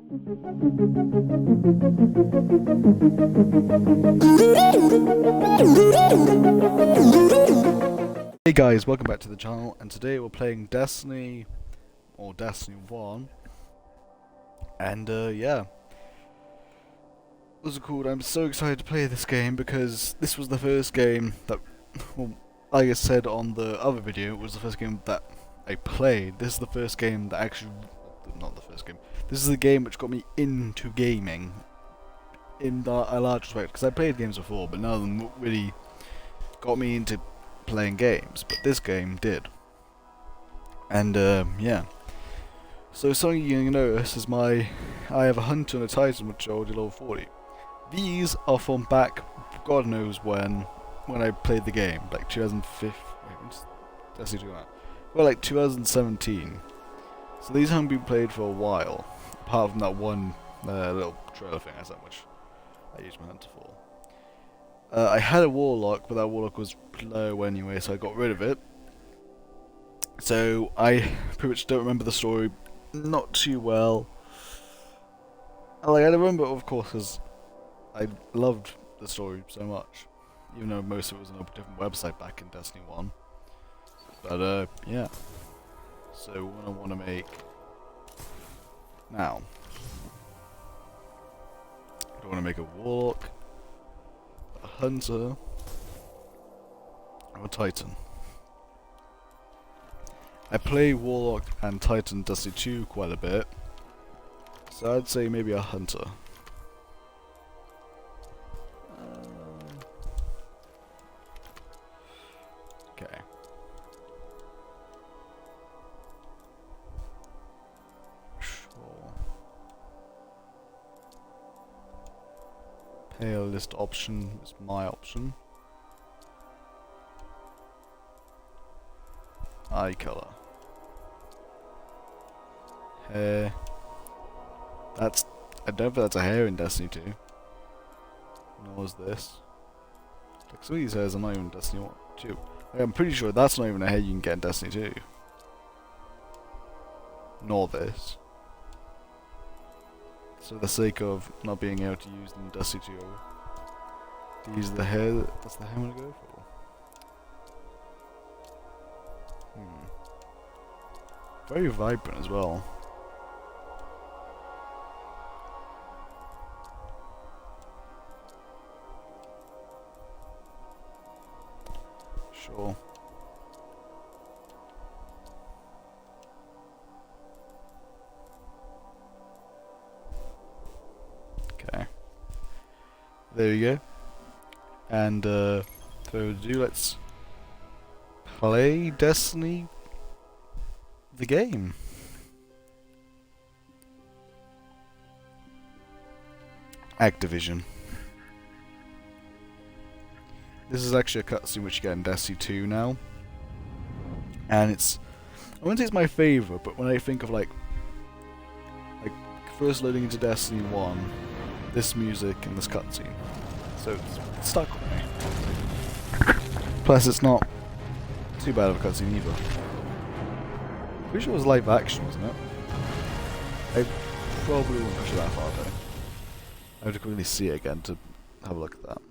Hey guys, welcome back to the channel, and today we're playing Destiny, or Destiny 1, and yeah, what's it called? I'm so excited to play this game because this was the first game that, well, like I said on the other video, it was the first game that I played. This is the first game that actually, not the first game, this is the game which got me into gaming, in a large respect, because I played games before, but none of them really got me into playing games, but this game did. And yeah, so something you can notice is I have a Hunter and a Titan which are already level 40. These are from back God knows when I played the game, like 2005, well, like 2017. So these haven't been played for a while, apart from that one little trailer thing I said, which I used my Hunter for. I had a Warlock, but that Warlock was low anyway, so I got rid of it. So I pretty much don't remember the story not too well. Like, I remember, of course, because I loved the story so much, even though most of it was on a different website back in Destiny 1. But yeah. So what I want to make now, I want to make a Warlock, a Hunter, or a Titan. I play Warlock and Titan Destiny 2 quite a bit, so I'd say maybe a Hunter. Okay. Sure. Pale list option is my option. Eye color. Hair. I don't think that's a hair in Destiny 2. Nor is this. Like, some of these hairs are not even in Destiny 2. Like, I'm pretty sure that's not even a hair you can get in Destiny 2. Nor this. So for the sake of not being able to use them in Destiny 2, to use the hair, that's the hair I'm gonna go for. Very vibrant as well. Sure. Okay. There we go. And so let's play Destiny the game. Activision. This is actually a cutscene which you get in Destiny 2 now. And it's, I wouldn't say it's my favourite, but when I think of like first loading into Destiny 1, this music and this cutscene. So it's stuck with me. Plus it's not too bad of a cutscene either. Pretty sure it was live action, wasn't it? I probably wouldn't push it that far though. I have to quickly see it again to have a look at that.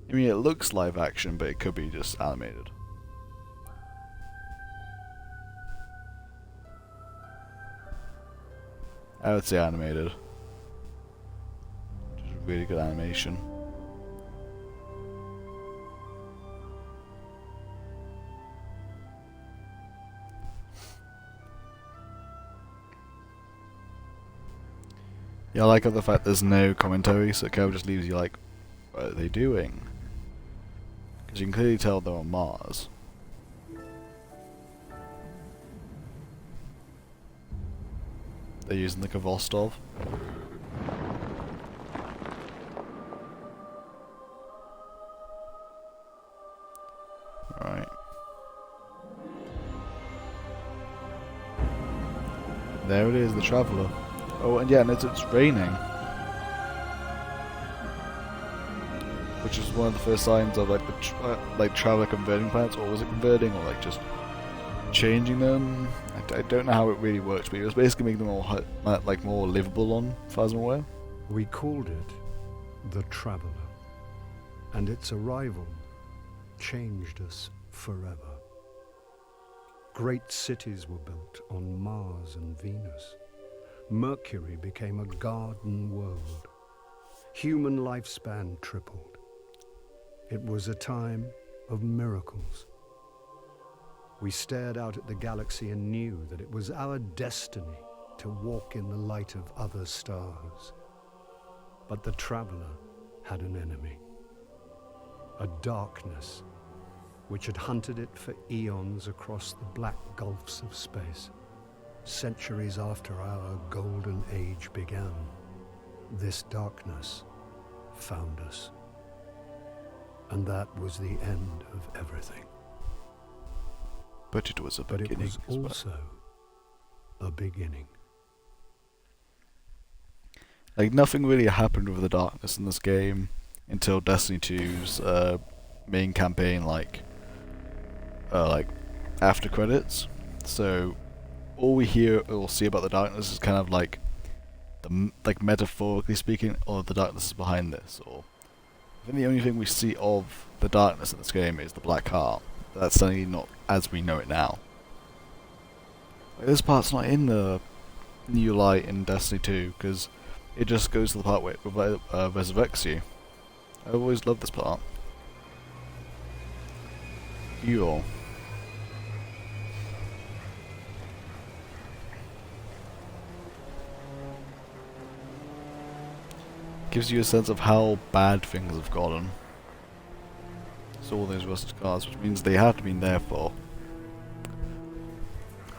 I mean, it looks live action, but it could be just animated. I would say animated. Just really good animation. Yeah, I like the fact there's no commentary, so it kind of just leaves you like, what are they doing? Because you can clearly tell they're on Mars. They're using the Vostok. Right. There it is, the Traveller. Oh, and yeah, and it's raining. which is one of the first signs of like the like Traveler converting planets, or was it converting, or like just changing them? I don't know how it really works, but it was basically making them all like more livable on, as far as I'm aware. We called it the Traveler, and its arrival changed us forever. Great cities were built on Mars and Venus. Mercury became a garden world. Human lifespan tripled. It was a time of miracles. We stared out at the galaxy and knew that it was our destiny to walk in the light of other stars. But the Traveler had an enemy. A darkness which had hunted it for eons across the black gulfs of space. Centuries after our golden age began, this darkness found us. And that was the end of everything. But it was a beginning. But it was also a beginning. Like, nothing really happened with the darkness in this game until Destiny 2's main campaign, like after credits. So all we hear or see about the darkness is kind of like metaphorically speaking, or the darkness is behind this. Or I think the only thing we see of the darkness in this game is the Black Heart. That's certainly not as we know it now. Like, this part's not in the new light in Destiny 2 because it just goes to the part where it resurrects you. I always loved this part. You all. Gives you a sense of how bad things have gotten. So all those rusted cars, which means they have to been there for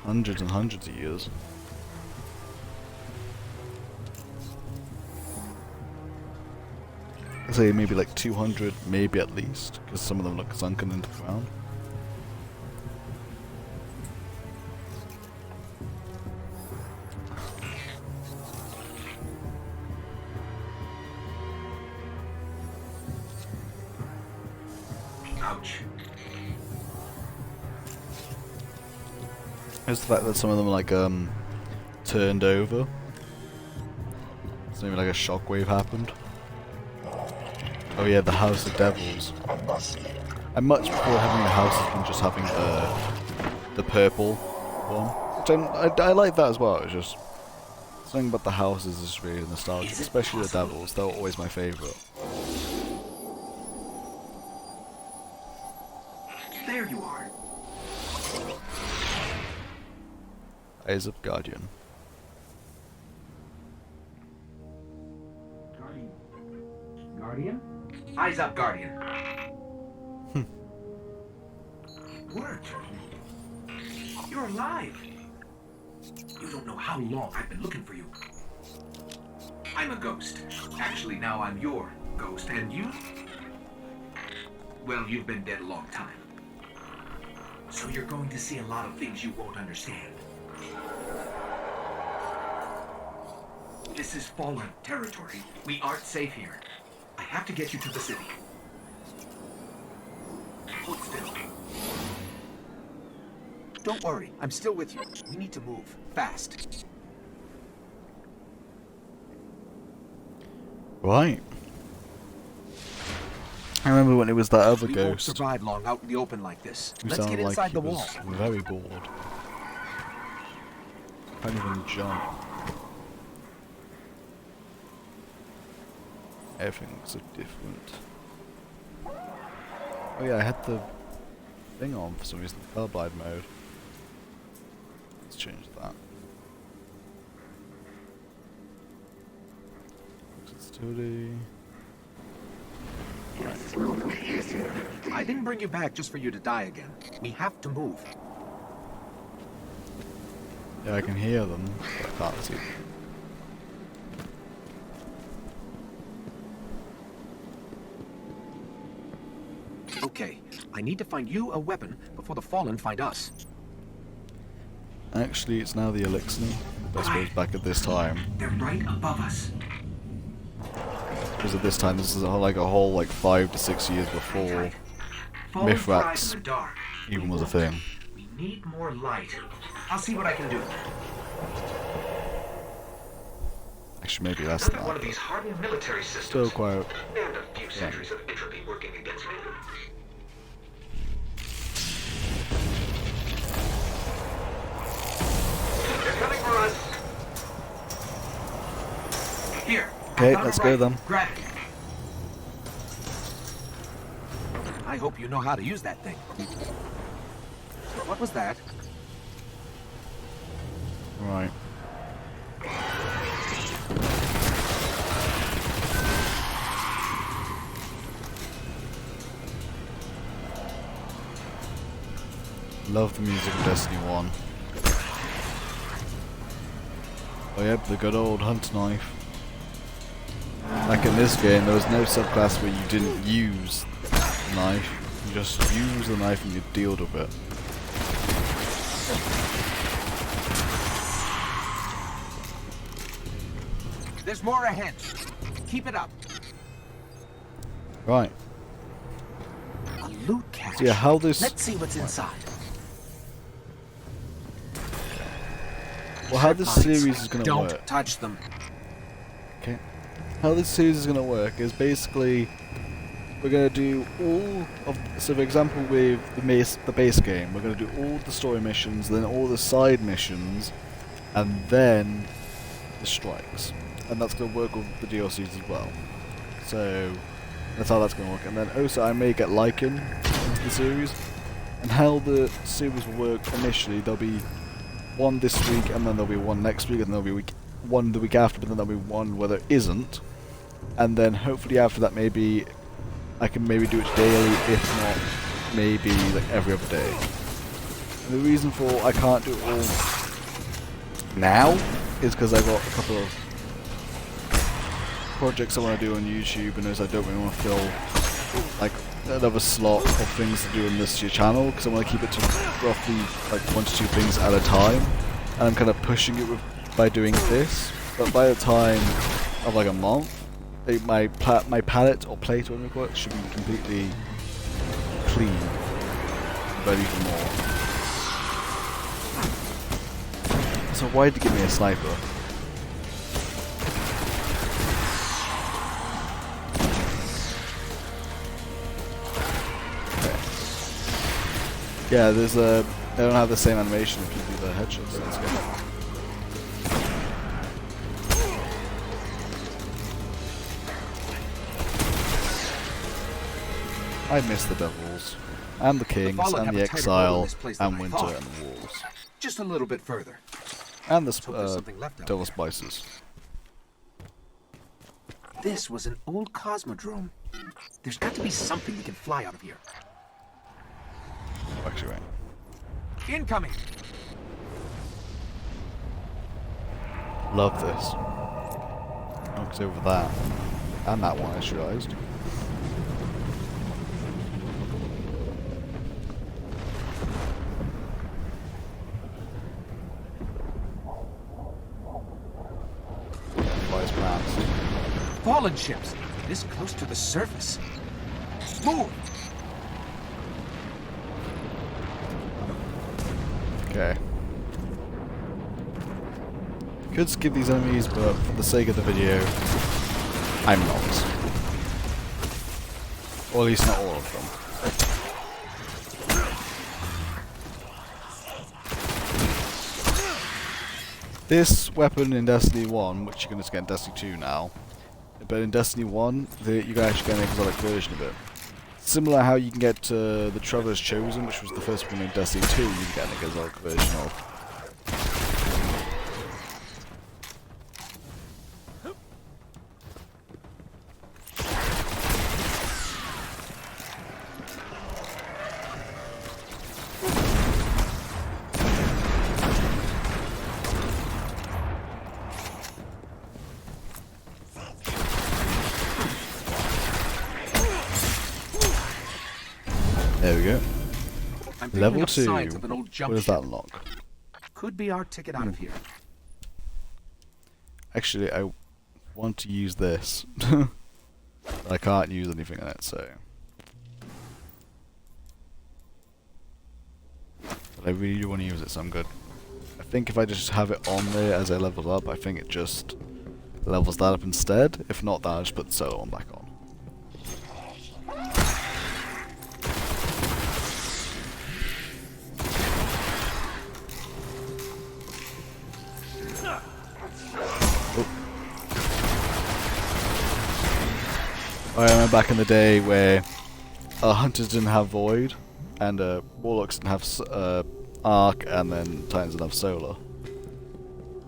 hundreds and hundreds of years. I'd say maybe like 200, maybe at least, because some of them look sunken into the ground. Ouch. It's the fact that some of them are like turned over. So maybe like a shockwave happened. Oh yeah, the House of Devils. I much prefer having the houses than just having the purple one. Which I like that as well. It's just something about the houses is really nostalgic, especially the Devils. They're always my favourite. There you are. Eyes of Guardian. Guardian? Eyes up, Guardian. Worked. You're alive. You don't know how long I've been looking for you. I'm a ghost. Actually, now I'm your ghost. And you? Well, you've been dead a long time. So you're going to see a lot of things you won't understand. This is fallen territory. We aren't safe here. I have to get you to the city. Hold still. Don't worry, I'm still with you. We need to move, fast. Right. I remember when it was that other We won't ghost survive long out in the open like this. who Let's get sounded like inside he the wall. was very bored. Can't even jump. Everything's so different. Oh yeah, I had the thing on for some reason, the colorblind mode. Let's change that. Sensitivity. I didn't bring you back just for you to die again. We have to move. Yeah, I can hear them, but I can't see them. Okay, I need to find you a weapon before the Fallen find us. Actually, it's now the Elixir, but I suppose back at this time. They're right above us. Because at this time, this is like a whole like 5 to 6 years before Mithrax even was a thing. We need more light. I'll see what I can do. Actually, maybe less Another than one of that. these hardened military systems. Still quite. And a few centuries of entropy working against me. They're coming for us. Here. Okay, on the let's go right. then. Grab it. I hope you know how to use that thing. What was that? Right. Love the music of Destiny 1. Oh yep, the good old hunter knife. Like in this game, there was no subclass where you didn't use the knife. You just use the knife and you deal with it. There's more ahead. Keep it up. Right. A loot cache. So yeah, how this... Let's see what's inside. Well, how this series is going to Don't work... touch them. Okay. How this series is going to work is basically we're going to do all of, so for example with the base game, we're going to do all the story missions, then all the side missions, and then the strikes. And that's going to work with the DLCs as well. So that's how that's going to work. And then also I may get Lycan into the series. And how the series will work initially, there'll be one this week, and then there'll be one next week, and then there'll be one the week after, but then there'll be one where there isn't. And then hopefully after that maybe I can maybe do it daily, if not maybe like every other day. And the reason for I can't do it all now is because I've got a couple of projects I want to do on YouTube, and as I don't really want to fill like another slot of things to do on this channel, because I want to keep it to roughly like 1 to 2 things at a time, and I'm kind of pushing it by doing this. But by the time of like a month, my palette or plate or whatever it should be completely clean, ready for more. So why did you give me a sniper? Yeah, there's a. They don't have the same animation if you do the headshots. So that's good. I miss the Devils, and the Kings, Fallen and have the a tighter hold on Exile, this place than and I Winter, thought. and the Wolves, Just a little bit further. and the Let's hope there's something left out Devil there. Spices. This was an old cosmodrome. There's got to be something that can fly out of here. Actually, right. Incoming. Love this. Knocks over that, and that one. I just realised. Vice plants. Fallen ships. This close to the surface. Move. Okay. Could skip these enemies, but for the sake of the video, I'm not. Or at least not all of them. This weapon in Destiny 1, which you can just get in Destiny 2 now, but in Destiny 1, you can actually get an exotic version of it. Similar how you can get the Trevor's Chosen, which was the first one in Destiny 2, you can get an exotic version of. There we go. I'm picking Level up 2. signs of an old jump What does ship. that unlock? Could be our ticket out of here. Actually, I want to use this. I can't use anything on it, so. But I really do want to use it, so I'm good. I think if I just have it on there as I level up, I think it just levels that up instead. If not that, I'll just put the solo one back on. I remember back in the day where hunters didn't have void, and warlocks didn't have arc, and then titans didn't have solar.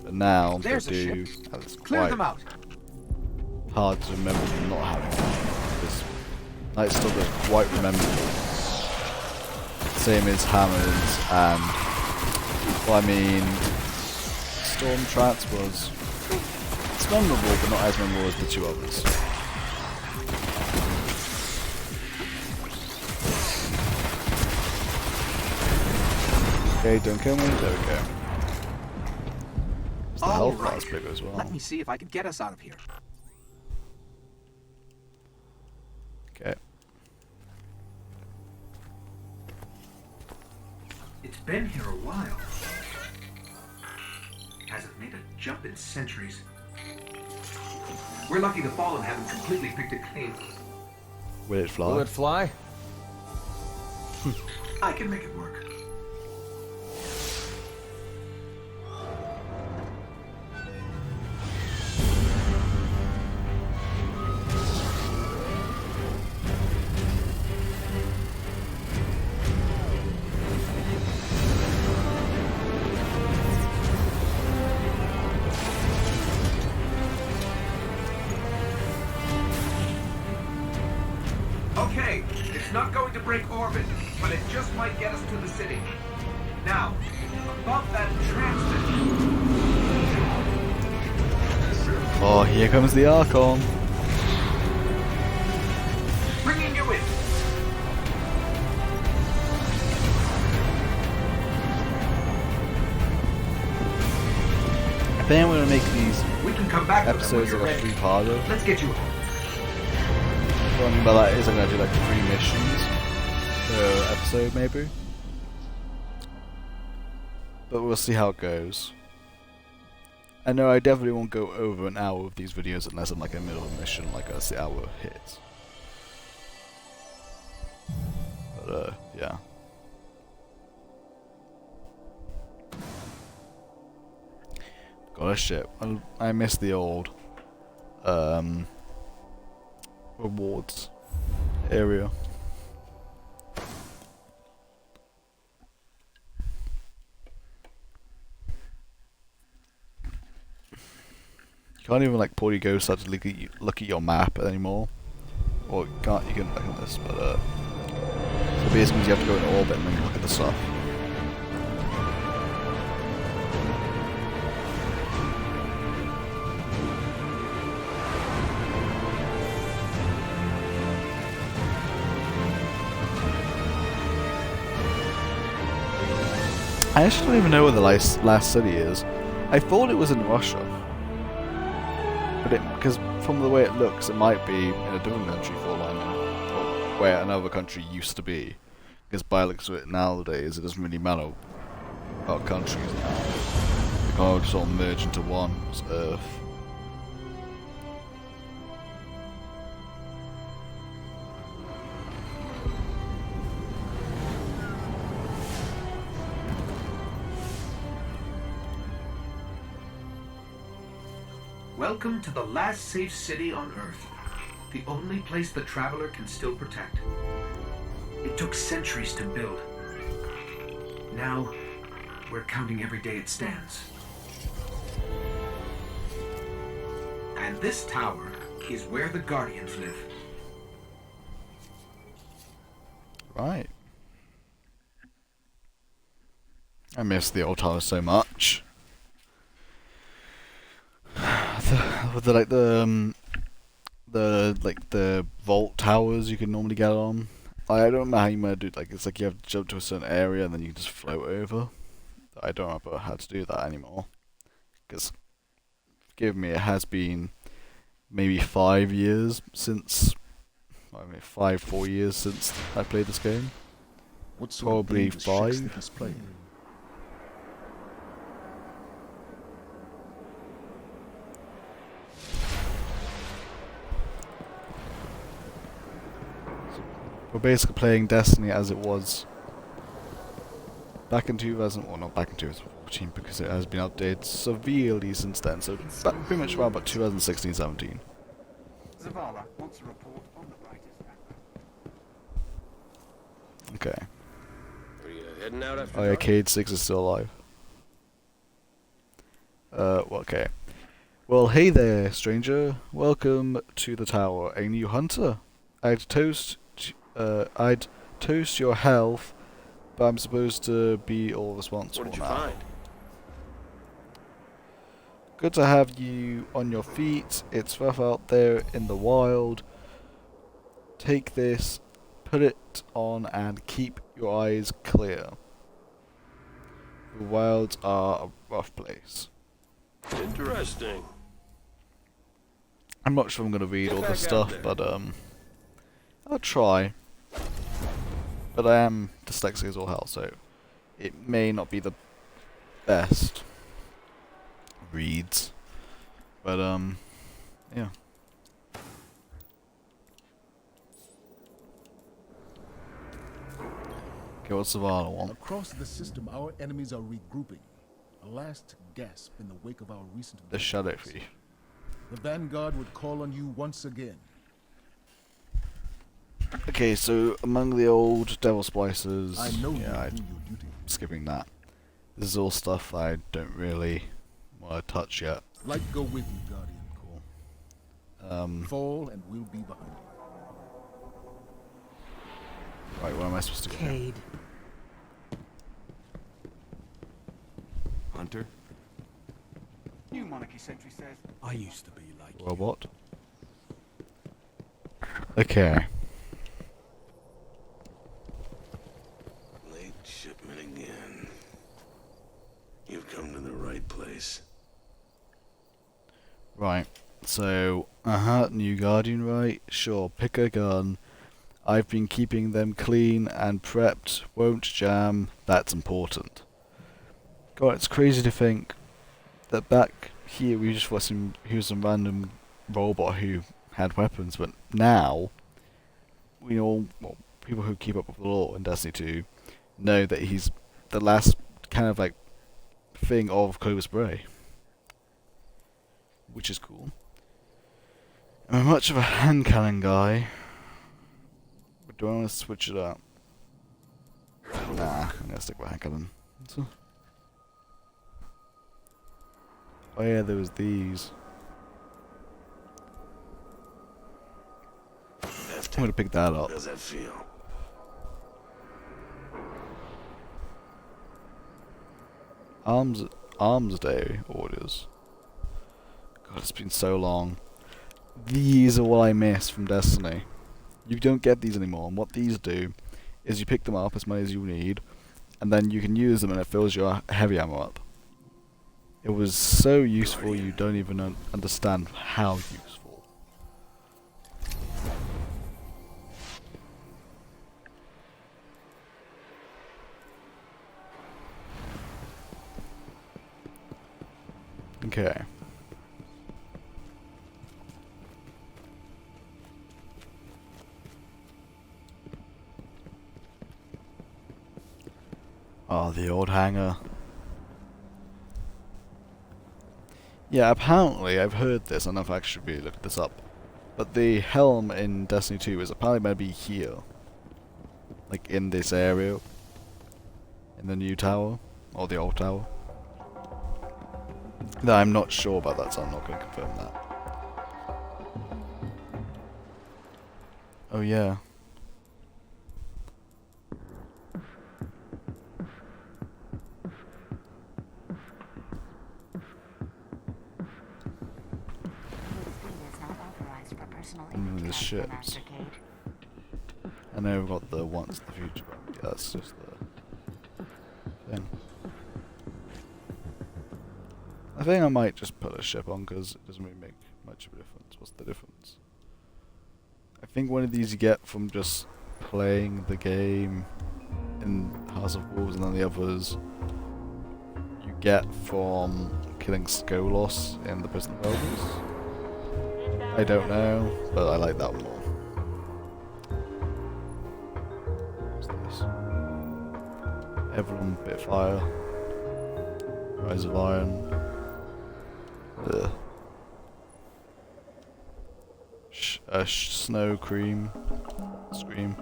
But now There's they a do, ship. and it's Clear quite them out. hard to remember them not having it. Because Knight still does quite rememberable. Same as hammers, and well, I mean, Storm Trance was it's memorable, but not as memorable as the two others. Okay, don't kill me. There we go. The health bar's bigger as well. Let me see if I can get us out of here. Okay. It's been here a while. Hasn't made a jump in centuries. We're lucky the Fallen haven't completely picked it clean. Will it fly? Will it fly? I can make it work. Okay, it's not going to break orbit, but it just might get us to the city. Now, above that transmitter. Oh, here comes the Archon. Bringing you in. I think I'm gonna make these We can come back with them when episodes you're like a ready. three-parter. Let's get you home. What I mean by that is I'm gonna do like 3 missions per episode, maybe. But we'll see how it goes. I know I definitely won't go over an hour with these videos unless I'm like in the middle of a mission, like as the hour hits. But yeah. God, a shit. I miss the old rewards area. You can't even like poorly go start to look at your map anymore. Or you can't, you can look at this, but so basically you have to go in orbit and then look at the stuff. I actually don't even know where the last city is. I thought it was in Russia. But because from the way it looks, it might be in a different country for all I know. Or where another country used to be. Because by the looks of it nowadays, it doesn't really matter about countries now. They kind of just all merge into one, it's Earth. Welcome to the last safe city on Earth. The only place the Traveler can still protect. It took centuries to build. Now, we're counting every day it stands. And this tower is where the Guardians live. Right. I miss the old tower so much. With the vault towers you can normally get on. I don't know how you might do it. Like it's like you have to jump to a certain area and then you can just float over. I don't remember how to do that anymore. Because, forgive me, it has been maybe 5 years since, I mean 4 years since I played this game. What sort of Probably dangerous tricks 5. did this play? We're basically playing Destiny as it was back in 2000, well not back in 2014 because it has been updated severely since then, so pretty much around about 2016-17. Zavala wants a report on the writer's background. Okay. Are you heading out after Oh yeah, dark? Cade 6 is still alive. Well, okay. Well, hey there, stranger. Welcome to the tower. A new hunter? I'd toast your health, but I'm supposed to be all responsible What did you now. find? Good to have you on your feet. It's rough out there in the wild. Take this, put it on, and keep your eyes clear. The wilds are a rough place. Interesting. I'm not sure I'm gonna read Get all back this out stuff, there. but I'll try. But I am dyslexic as all hell, so it may not be the best reads. But yeah. Okay, what's the Zavala want? Across the system, our enemies are regrouping. A last gasp in the wake of our recent The victories. Shadow Thief. The Vanguard would call on you once again. Okay, so among the old Devil Splicers, I know yeah, you I'm do your duty. skipping that. This is all stuff I don't really want to touch yet. Light go with you, Guardian. Cool. Fall and we'll be behind you. Right, where am I supposed to go? Cade. Hunter? New monarchy sentry says. I used to be like you. Robot. Okay. Late shipment again. You've come to the right place. Right. So, new Guardian, right? Sure, pick a gun. I've been keeping them clean and prepped. Won't jam. That's important. God, it's crazy to think that back here we just thought he was some random robot who had weapons, but now we all, well, people who keep up with the law in Destiny 2 know that he's the last kind of like thing of Clovis Bray, which is cool. I'm much of a hand cannon guy, but do I want to switch it up? Nah, I'm gonna stick with hand cannon. So. Oh yeah, there was these. I'm gonna pick that up. How does that feel? Arms Day orders. God, it's been so long. These are what I miss from Destiny. You don't get these anymore, and what these do is you pick them up as many as you need, and then you can use them and it fills your heavy ammo up. It was so useful you don't even understand how useful. Okay. Oh, the old hangar. Yeah, apparently, I've heard this, I don't know if I actually really looked this up, but the helm in Destiny 2 is apparently meant to be here. Like, in this area. In the new tower. Or the old tower. No, I'm not sure about that, so I'm not going to confirm that. Oh yeah. The ships. I know we've got the once in the future, but yeah, that's just the thing. I think I might just put a ship on because it doesn't really make much of a difference. What's the difference? I think one of these you get from just playing the game in House of Wolves, and then the others you get from killing Skolos in the Prison of Elders. I don't know, but I like that one more. What's this? Everlong Bit of Fire. Rise of Iron. Ugh. Snow Cream. Scream.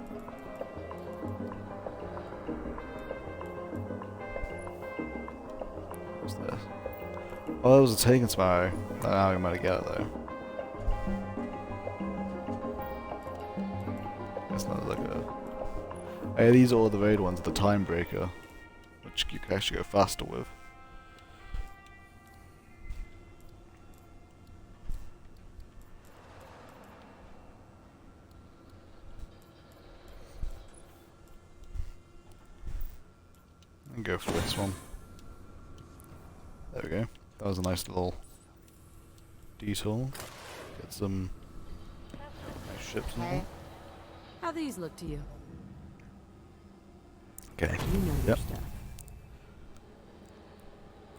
What's this? Oh, that was a Taken Sparrow. I don't know how I'm gonna get it though. It's not like a... Hey, these are all the raid ones, the Time Breaker, which you can actually go faster with. And go for this one. There we go. That was a nice little detour. Get some nice ships in there. How these look to you? Okay. You know your Yep. stuff.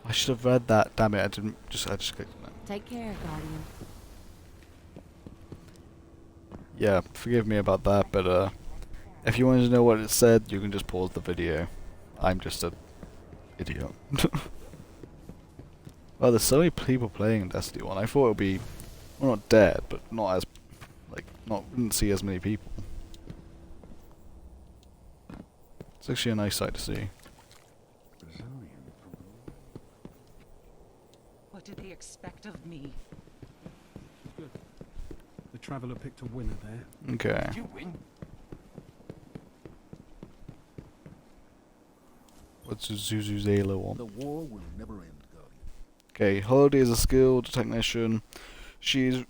I should have read that. Damn it! I just clicked on it. Take care, Guardian. Yeah, forgive me about that, but if you wanted to know what it said, you can just pause the video. I'm just an idiot. Well, there's so many people playing Destiny 1. I thought it would be, well, not dead, but not as, like, wouldn't see as many people. It's actually a nice sight to see. What did they expect of me? Good. The Traveler picked a winner there. Okay. Did you win? What's Zuzuzela one? The war will never end, Guardian. Okay, Holiday is a skilled technician. She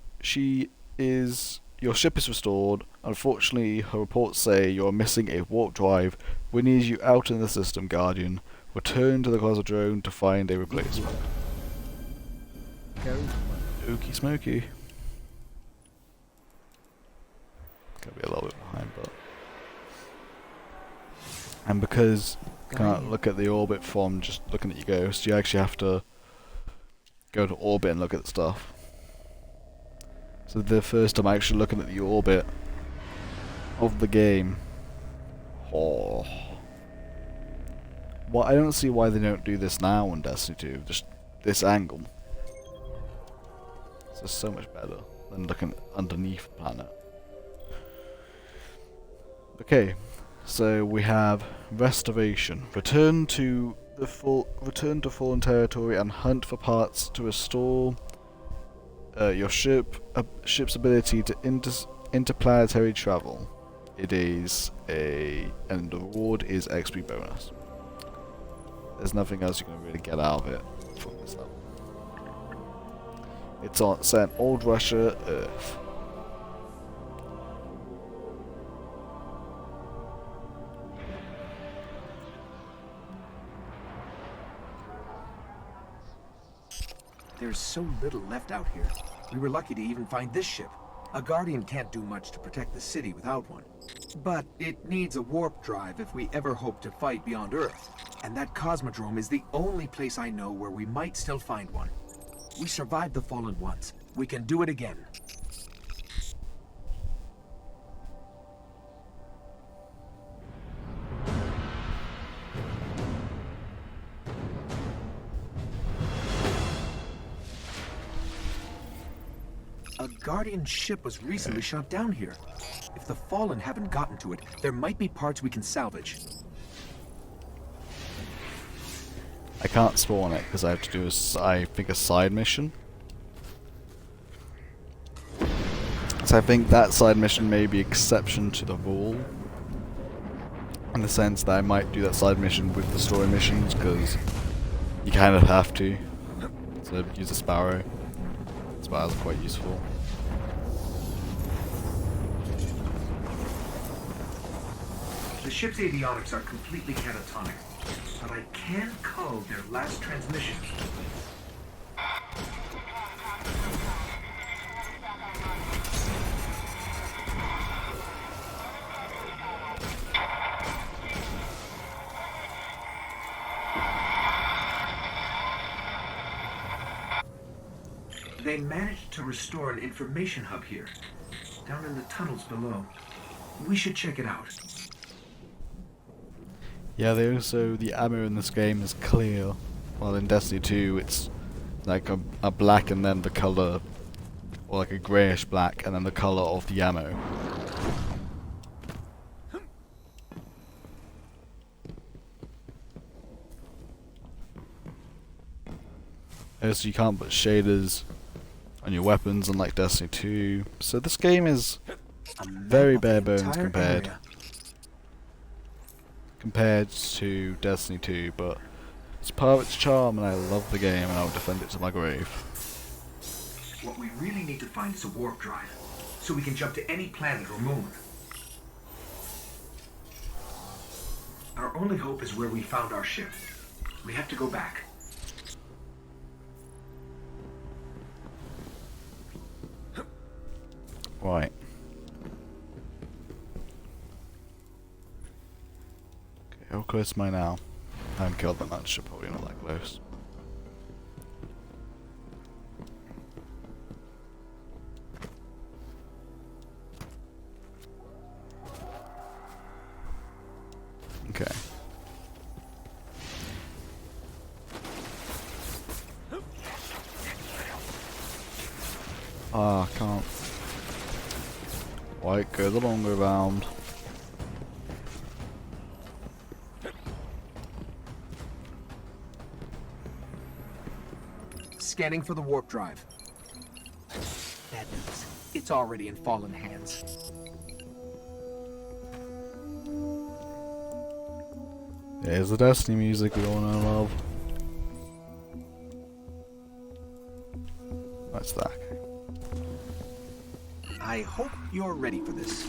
is... Your ship is restored. Unfortunately, her reports say you're missing a warp drive. We need you out in the system, Guardian. Return to the Cosmodrome to find a replacement. Carry Okie smoky. Gonna be a little bit behind, but... And because you can't look at the orbit from just looking at your ghost, you actually have to go to orbit and look at the stuff. So the first time I'm actually looking at the orbit of the game. Oh. Well, I don't see why they don't do this now in Destiny 2, just this angle. It's just so much better than looking underneath the planet. Okay, so we have Restoration. Return to Fallen Territory and hunt for parts to restore your ship's ability to interplanetary travel. It is and the reward is XP bonus. There's nothing else you can really get out of it from this level. It's set in Old Russia, Earth. There's so little left out here. We were lucky to even find this ship. A Guardian can't do much to protect the city without one. But it needs a warp drive if we ever hope to fight beyond Earth. And that Cosmodrome is the only place I know where we might still find one. We survived the Fallen once. We can do it again. A Guardian ship was recently shot down here. If the Fallen haven't gotten to it, there might be parts we can salvage. I can't spawn it because I have to do I think a side mission. So I think that side mission may be exception to the rule. In the sense that I might do that side mission with the story missions because you kind of have to. So use a Sparrow. Sparrows are quite useful. The ship's avionics are completely catatonic, but I can code their last transmission. They managed to restore an information hub here, down in the tunnels below. We should check it out. Yeah, the ammo in this game is clear, while in Destiny 2 it's like a black and then the colour, or like a greyish black and then the colour of the ammo. So you can't put shaders on your weapons unlike Destiny 2, so this game is very bare bones compared to Destiny 2, but it's part of its charm and I love the game and I'll defend it to my grave. What we really need to find is a warp drive, so we can jump to any planet or moon. Our only hope is where we found our ship. We have to go back. Right. Okay, how close am I now? I haven't killed that much, so probably not that close. Okay. Ah, I can't. Right, go the longer round. Scanning for the warp drive. Bad news. It's already in fallen hands. There's the Destiny music we all know and love. What's that? I hope you're ready for this.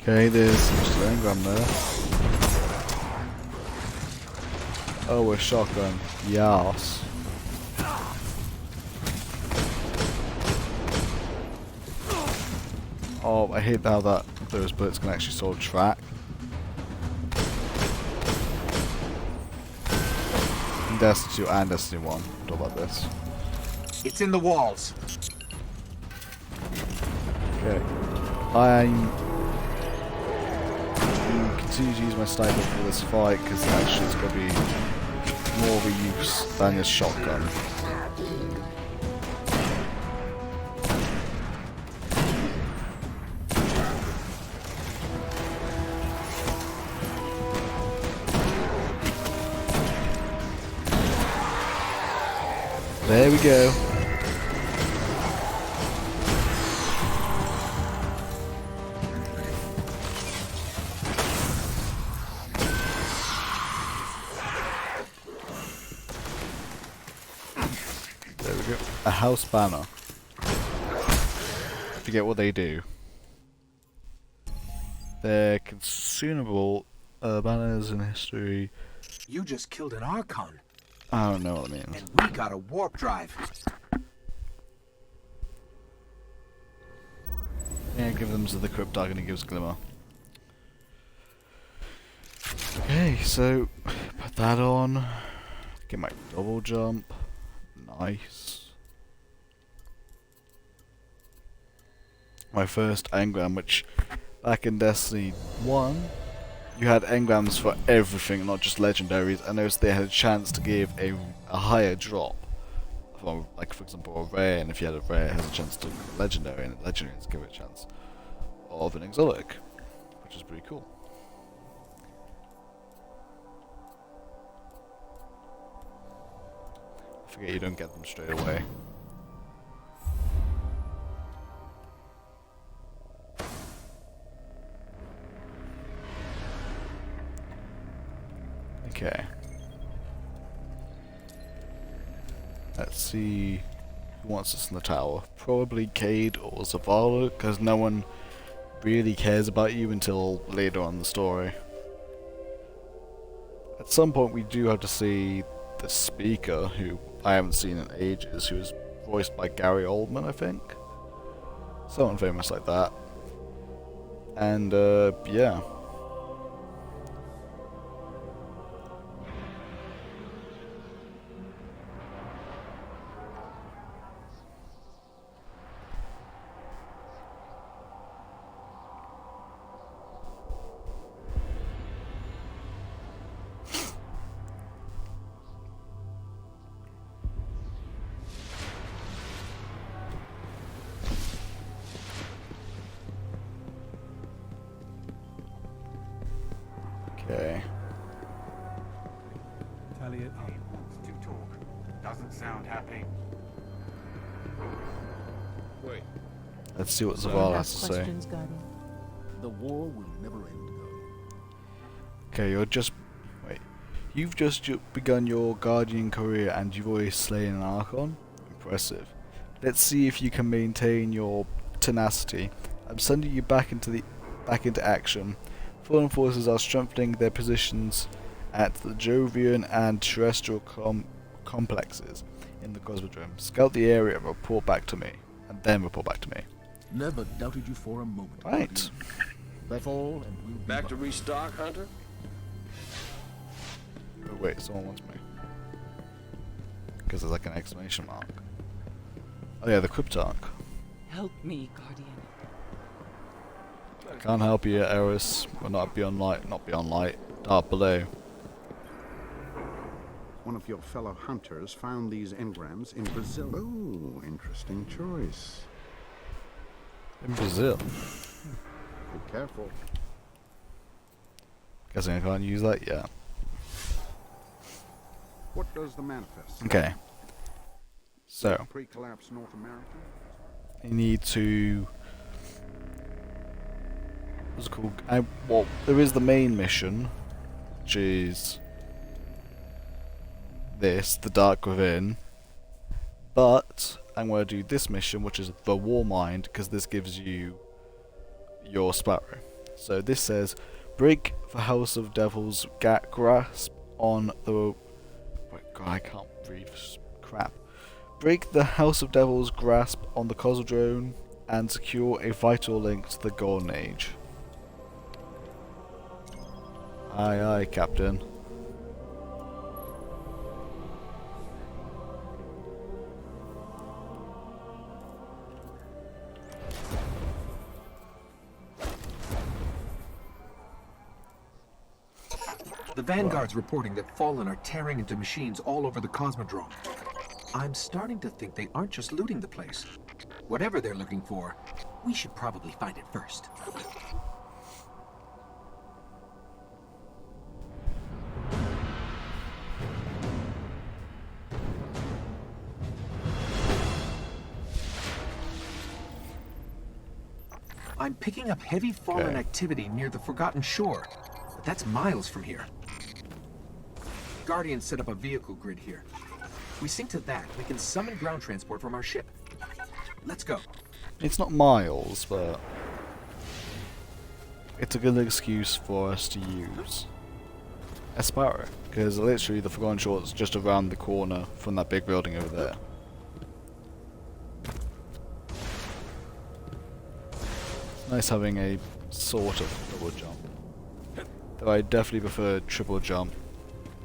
Okay, there's some engram there. Oh, a shotgun. Yes. Oh, I hate how those bullets can actually sort of track. In Destiny 2 and Destiny 1. What about this? It's in the walls. Okay. I'm continue to use my sniper for this fight because actually it's going to be more of a use than a shotgun. There we go. There we go. A house banner. Forget what they do. They're consumable banners in history. You just killed an Archon. I don't know what it means. And we got a warp drive. Yeah, give them to the Cryptarch and he gives Glimmer. Okay, so put that on. Get my double jump. Nice. My first engram, which back in Destiny 1, you had engrams for everything, not just legendaries. I noticed they had a chance to give a higher drop. From, like, for example, a rare, and if you had a rare, it has a chance to legendary, and legendaries give it a chance of an exotic, which is pretty cool. I forget you don't get them straight away. Okay. Let's see who wants us in the tower. Probably Cayde or Zavala, because no one really cares about you until later on in the story. At some point we do have to see the speaker, who I haven't seen in ages, who is voiced by Gary Oldman, I think. Someone famous like that. And, yeah. Okay. He wants to talk. Doesn't sound happy. Wait. Let's see what Do you Zavala have has to say. questions, Guardian? The war will never end, though. Okay, wait. You've just begun your Guardian career and you've already slain an Archon? Impressive. Let's see if you can maintain your tenacity. I'm sending you back into action. Fallen forces are strengthening their positions at the Jovian and terrestrial complexes in the Cosmodrome. Scout the area and report back to me. And then report back to me. Never doubted you for a moment. Right. Guardian. That's all, and we'll be Back to restock, Hunter? Oh, wait, someone wants me. Because there's like an exclamation mark. Oh yeah, the Cryptarch. Help me, Guardian. Can't help you yet, Eris. We're not beyond light. Dark below. One of your fellow hunters found these engrams in Brazil. Oh, interesting choice. In Brazil. Be careful. Guessing I can't use that? Yeah. What does the manifest say? Okay. So, Pre-collapse North America? you need to... What's it called? Well, there is the main mission, which is this, the Dark Within. But I'm going to do this mission, which is the Warmind, because this gives you your Sparrow. So this says, break the House of Devils grasp on the... Wait, God, I can't read this crap. Break the House of Devils grasp on the Cosmodrome and secure a vital link to the Golden Age. Aye, aye, Captain. The Vanguard's reporting that Fallen are tearing into machines all over the Cosmodrome. I'm starting to think they aren't just looting the place. Whatever they're looking for, we should probably find it first. I'm picking up heavy Fallen Okay. activity near the Forgotten Shore, but that's miles from here. Guardian set up a vehicle grid here. If we sync to that, we can summon ground transport from our ship. Let's go. It's not miles, but it's a good excuse for us to use a Sparrow, because literally the Forgotten Shore is just around the corner from that big building over there. It's nice having a sort of double jump. Though I definitely prefer triple jump,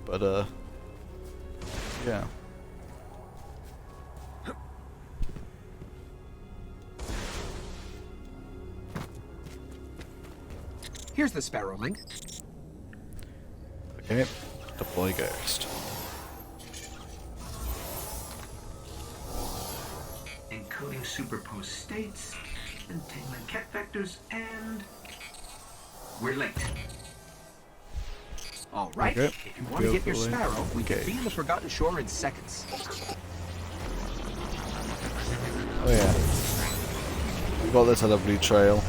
but yeah. Here's the Sparrow link. Okay, deploy Ghost. Encoding superposed states, entangling cat vectors, and we're late. All right. Okay. If you want to get your Carefully. Sparrow, we can be in the Engaged. Forgotten Shore in seconds. Oh yeah. We got this at a blue trail.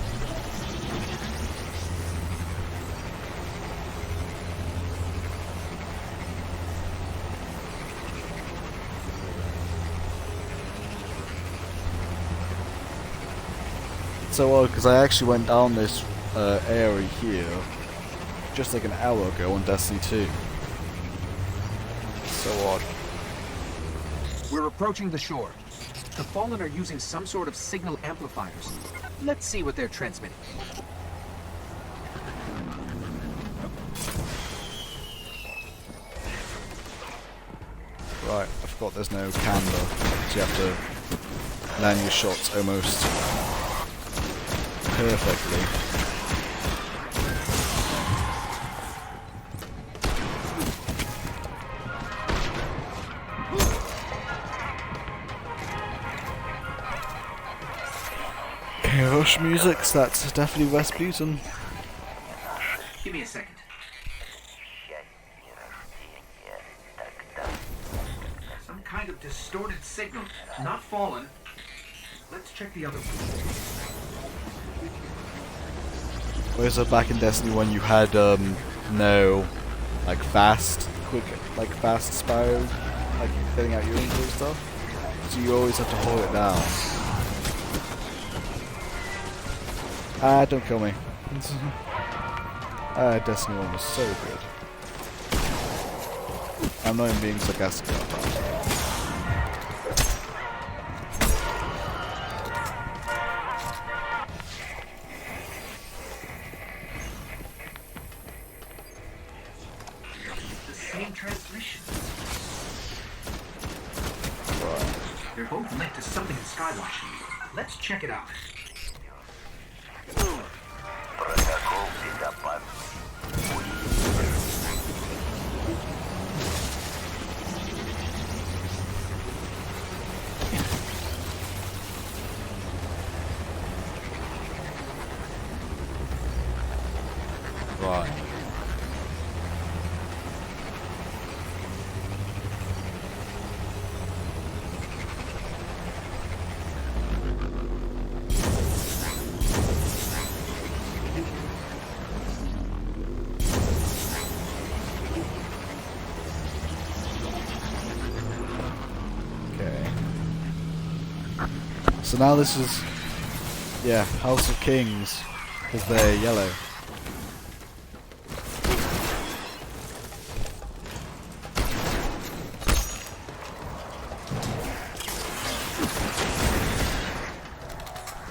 So odd, because I actually went down this area here just like an hour ago on Destiny 2. So odd. We're approaching the shore. The Fallen are using some sort of signal amplifiers. Let's see what they're transmitting. Right, I forgot there's no camber, so you have to land your shots almost perfectly. Okay, Rush music, so that's definitely Rasputin. Give me a second. Some kind of distorted signal. Not Fallen. Let's check the other one. Whereas back in Destiny 1 you had no like fast Sparrow like filling out your info and stuff. So you always have to hold it down. Ah, don't kill me. Destiny 1 was so good. I'm not even being sarcastic about that. The same transmission. Right. They're both linked to something in Skywatch. Let's check it out. Right. Okay. So now this is, yeah, House of Kings, because they're yellow.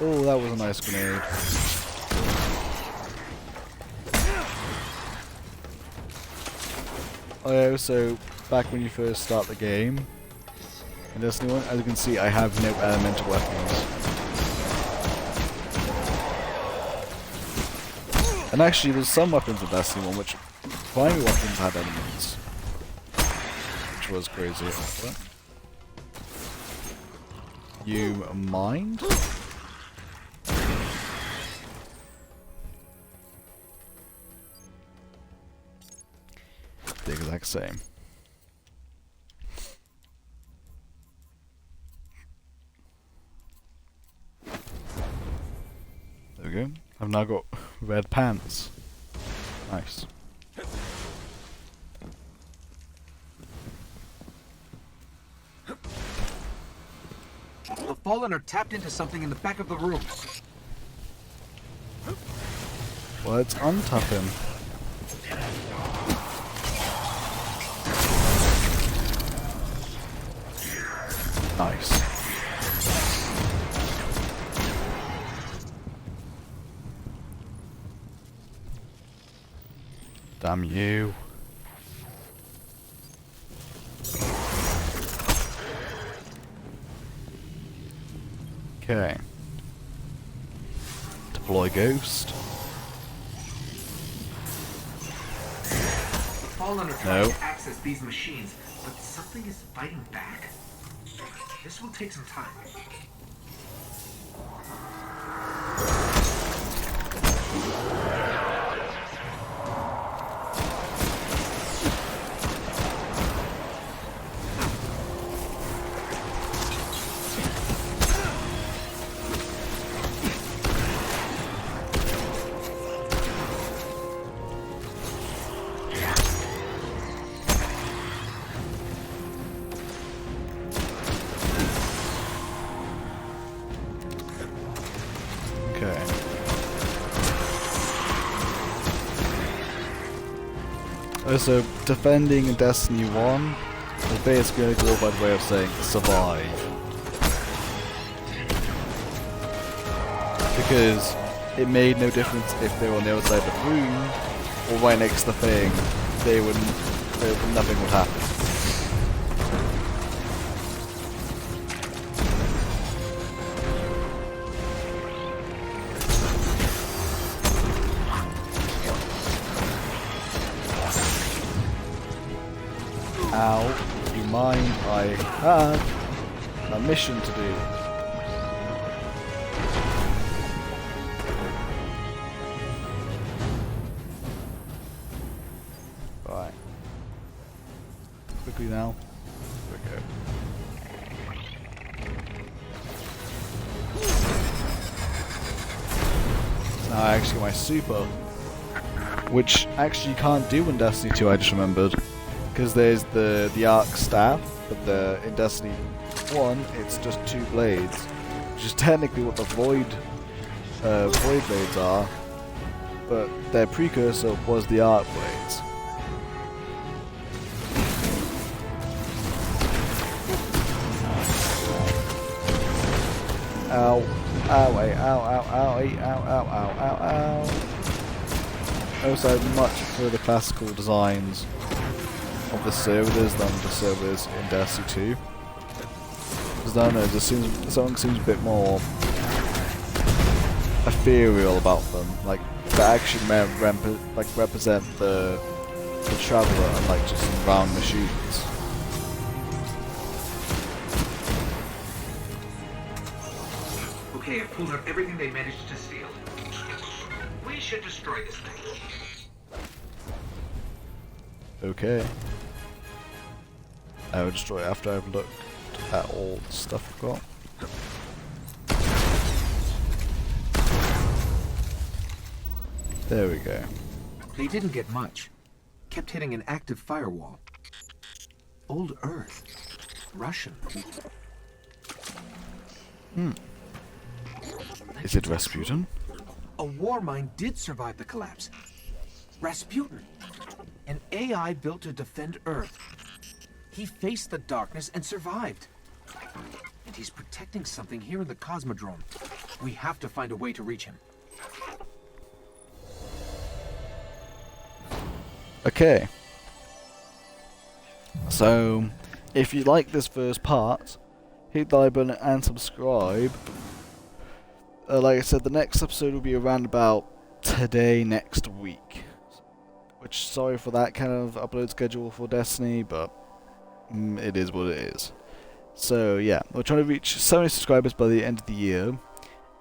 Oh, that was a nice grenade. Oh yeah, so back when you first start the game, in Destiny 1, as you can see, I have no elemental weapons. And actually, there's some weapons in Destiny 1 which primary weapons had elements. Which was crazy. What? You mind? The exact same. There we go. I've now got red pants. Nice. The Fallen are tapped into something in the back of the room. Well, let's untap him. Nice. Damn you. Okay. Deploy Ghost. The Fallen are trying to access these machines, but something is fighting back. This will take some time. Okay. Also, defending in Destiny 1 was basically a glorified way of saying survive. Because it made no difference if they were on the other side of the room or right next to the thing, nothing would happen. Ow, you mind? I have a mission to do. Right. Quickly now. There we go. Now I actually get my super. Which actually you can't do in Destiny 2, I just remembered. Because there's the arc staff, but in Destiny 1 it's just 2 blades. Which is technically what the void blades are. But their precursor was the arc blades. Ow, ow, ow, ow, ow, ow, ow, ow, ow, ow. Also, I much prefer the classical designs of the servitors than the servers in Destiny 2. Because I don't know, something seems a bit more ethereal about them. Like, they actually represent the traveller and like just some round machines. Okay, I've pulled up everything they managed to steal. We should destroy this thing. Okay. I will destroy it after I've looked at all the stuff I've got. There we go. They didn't get much. Kept hitting an active firewall. Old Earth. Russian. Is it Rasputin? A war mine did survive the collapse. Rasputin. An AI built to defend Earth. He faced the darkness and survived. And he's protecting something here in the Cosmodrome. We have to find a way to reach him. Okay. So, if you like this first part, hit the like button and subscribe. Like I said, the next episode will be around about today next week. Which, sorry for that kind of upload schedule for Destiny, but it is what it is. So yeah, we're trying to reach 70 subscribers by the end of the year.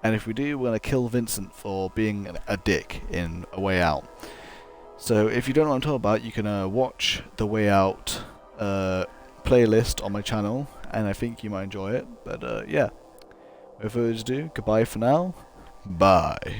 And if we do, we're going to kill Vincent for being a dick in A Way Out. So if you don't know what I'm talking about, you can watch the Way Out playlist on my channel, and I think you might enjoy it. But yeah, without further ado, goodbye for now. Bye.